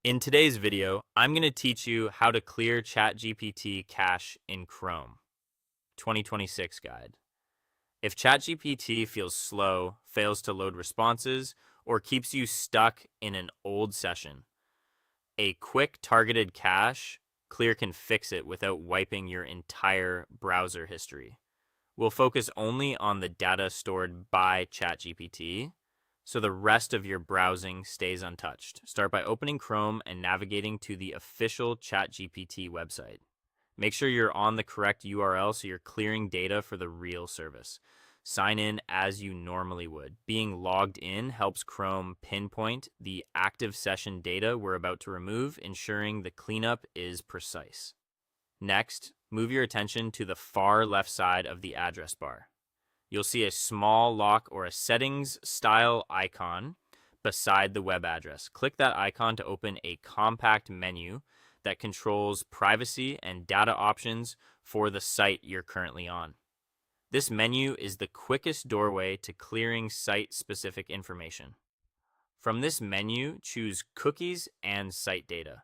In today's video, I'm going to teach you how to clear ChatGPT cache in Chrome. 2026 guide. If ChatGPT feels slow, fails to load responses, or keeps you stuck in an old session, a quick targeted cache clear can fix it without wiping your entire browser history. We'll focus only on the data stored by ChatGPT, so the rest of your browsing stays untouched. Start by opening Chrome and navigating to the official ChatGPT website. Make sure you're on the correct URL so you're clearing data for the real service. Sign in as you normally would. Being logged in helps Chrome pinpoint the active session data we're about to remove, ensuring the cleanup is precise. Next, move your attention to the far left side of the address bar. You'll see a small lock or a settings style icon beside the web address. Click that icon to open a compact menu that controls privacy and data options for the site you're currently on. This menu is the quickest doorway to clearing site-specific information. From this menu, choose Cookies and Site Data.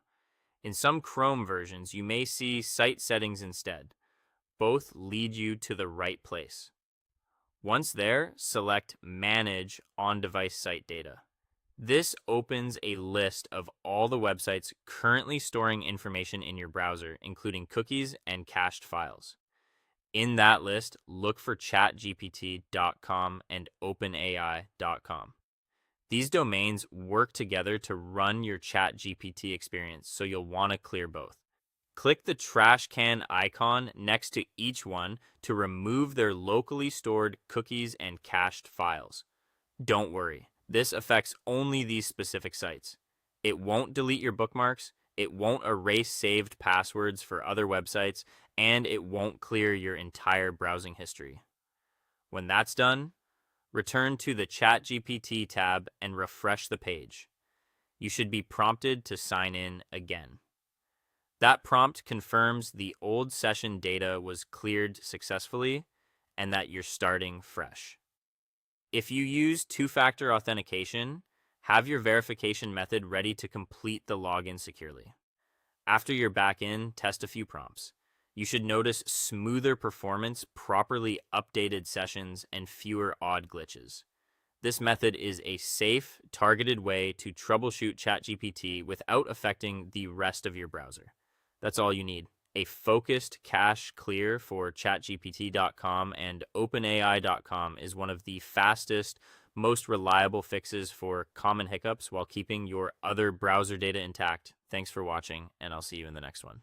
In some Chrome versions, you may see Site Settings instead. Both lead you to the right place. Once there, select Manage On-Device Site Data. This opens a list of all the websites currently storing information in your browser, including cookies and cached files. In that list, look for chatgpt.com and openai.com. These domains work together to run your ChatGPT experience, so you'll want to clear both. Click the trash can icon next to each one to remove their locally stored cookies and cached files. Don't worry, this affects only these specific sites. It won't delete your bookmarks, it won't erase saved passwords for other websites, and it won't clear your entire browsing history. When that's done, return to the ChatGPT tab and refresh the page. You should be prompted to sign in again. That prompt confirms the old session data was cleared successfully and that you're starting fresh. If you use two-factor authentication, have your verification method ready to complete the login securely. After you're back in, test a few prompts. You should notice smoother performance, properly updated sessions, and fewer odd glitches. This method is a safe, targeted way to troubleshoot ChatGPT without affecting the rest of your browser. That's all you need. A focused cache clear for ChatGPT.com and OpenAI.com is one of the fastest, most reliable fixes for common hiccups while keeping your other browser data intact. Thanks for watching, and I'll see you in the next one.